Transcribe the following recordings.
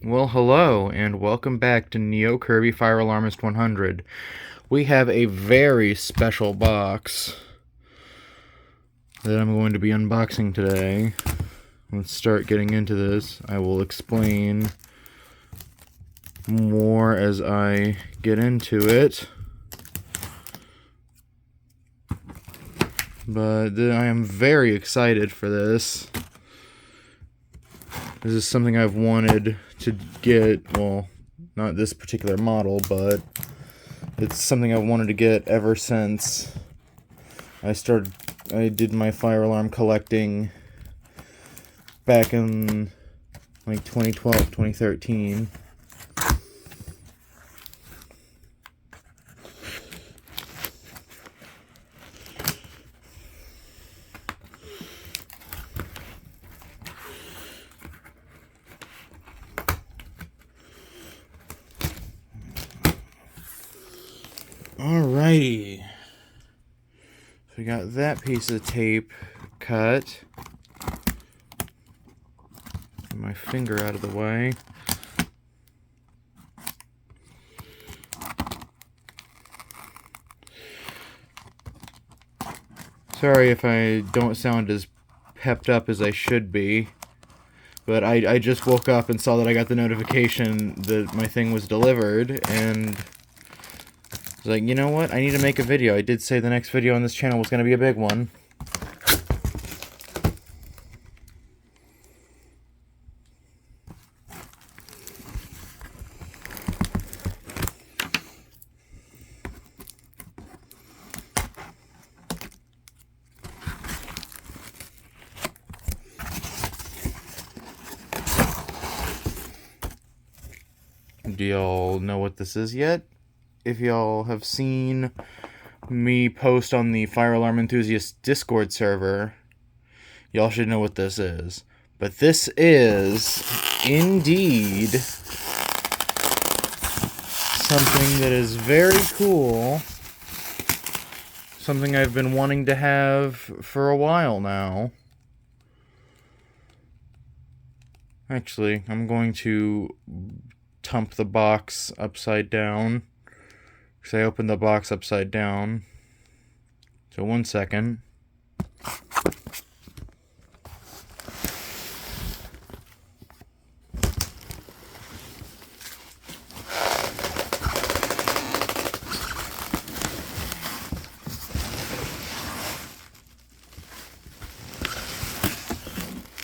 Well, hello, and welcome back to Neo Kirby Fire Alarmist 100. We have a very special box that I'm going to be unboxing today. Let's start getting into this. I will explain more as I get into it. But I am very excited for this. This is something I've wanted to get, well, not this particular model, but it's something I've wanted to get ever since I did my fire alarm collecting back in like 2012, 2013. Alrighty. So we got that piece of tape cut. Get my finger out of the way. Sorry if I don't sound as pepped up as I should be, but I just woke up and saw that I got the notification that my thing was delivered, and I was like, you know what? I need to make a video. I did say the next video on this channel was going to be a big one. Do y'all know what this is yet? If y'all have seen me post on the Fire Alarm Enthusiast Discord server, y'all should know what this is. But this is indeed something that is very cool. Something I've been wanting to have for a while now. Actually, I'm going to dump the box upside down, because I opened the box upside down. So 1 second.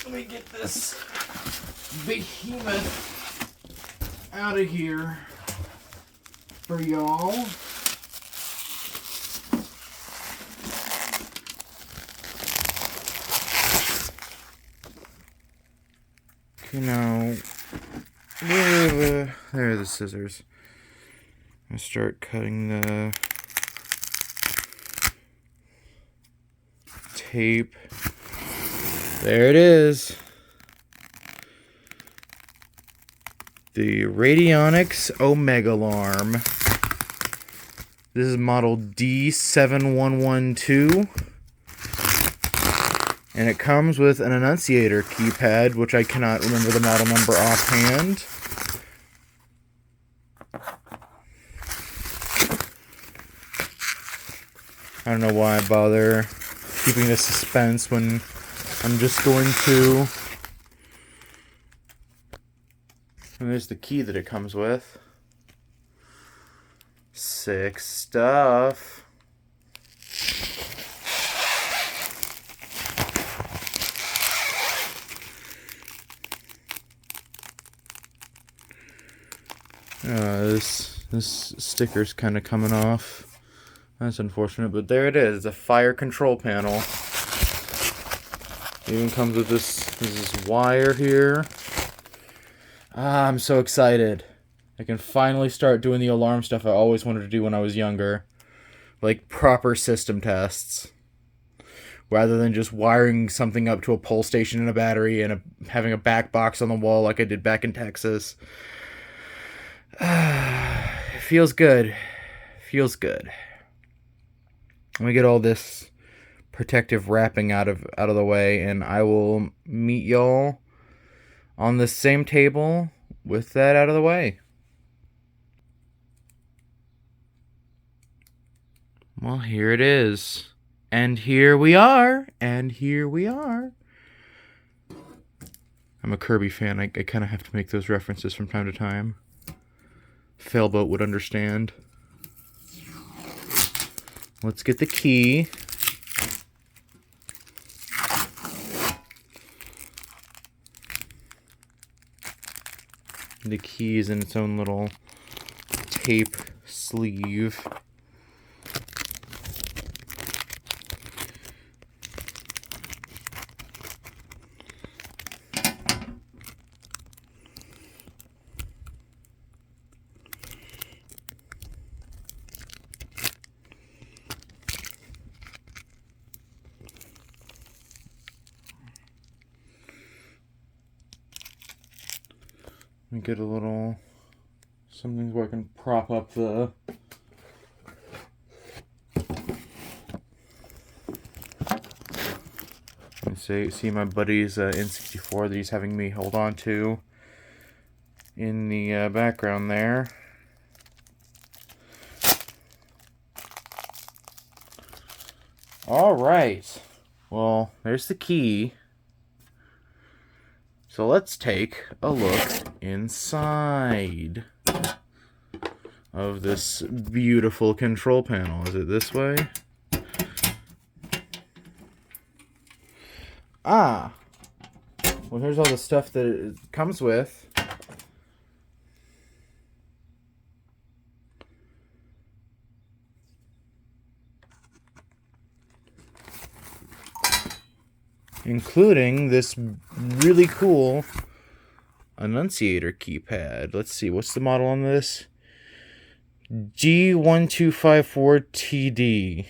Let me get this behemoth out of here for y'all. You know, there are the scissors. I'm gonna start cutting the tape. There it is. The Radionics OmegAlarm. This is model D7112. And it comes with an annunciator keypad, which I cannot remember the model number offhand. I don't know why I bother keeping the suspense when I'm just going to. And there's the key that it comes with. Sick stuff. This sticker's kind of coming off. That's unfortunate, but there it is. It's a fire control panel. It even comes with this wire here. I'm so excited. I can finally start doing the alarm stuff I always wanted to do when I was younger. Like proper system tests. Rather than just wiring something up to a pole station and a battery and having a back box on the wall like I did back in Texas. It feels good. Feels good. Let me get all this protective wrapping out of the way, and I will meet y'all on the same table with that out of the way, well, here it is. And here we are. And here we are. I'm a Kirby fan. I kind of have to make those references from time to time. Failboat would understand. Let's get the key. The key is in its own little tape sleeve. Let me get a little something where I can prop up the see my buddy's N64 that he's having me hold on to in the background there. All right. Well, there's the key. So let's take a look inside of this beautiful control panel. Is it this way? Ah! Well, here's all the stuff that it comes with. Including this really cool annunciator keypad. Let's see, what's the model on this? G1254TD.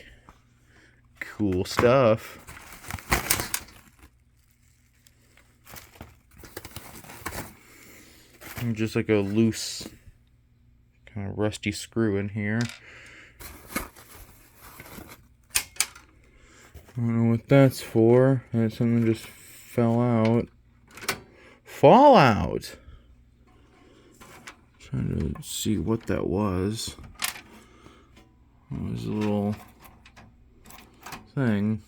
Cool stuff. And just like a loose, kind of rusty screw in here. I don't know what that's for. That something just fell out. Fallout! Trying to see what that was. It was a little thing.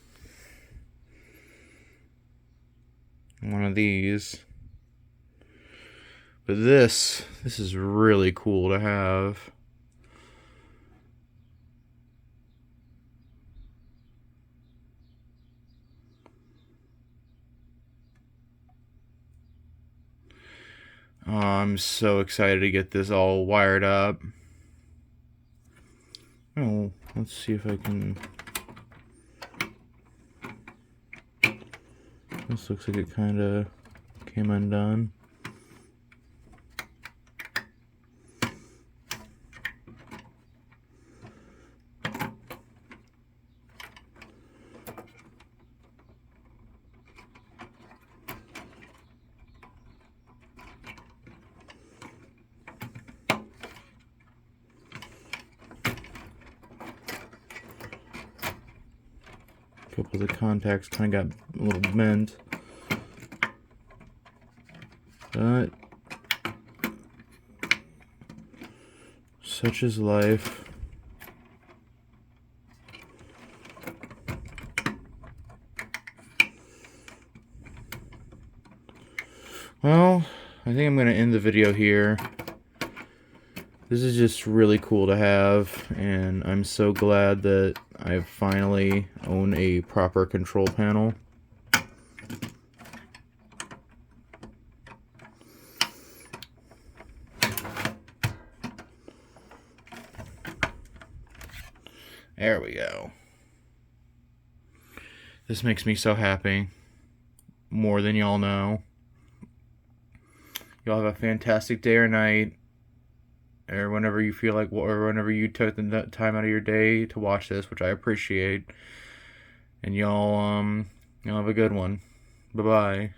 One of these. But this is really cool to have. Oh, I'm so excited to get this all wired up. Oh, let's see if I can... This looks like it kind of came undone. A couple of the contacts kind of got a little bent, but such is life. Well, I think I'm going to end the video here. This is just really cool to have, and I'm so glad that I finally own a proper control panel. There we go. This makes me so happy. More than y'all know. Y'all have a fantastic day or night. Or whenever you feel like, or whenever you took the time out of your day to watch this, which I appreciate. And y'all have a good one. Bye-bye.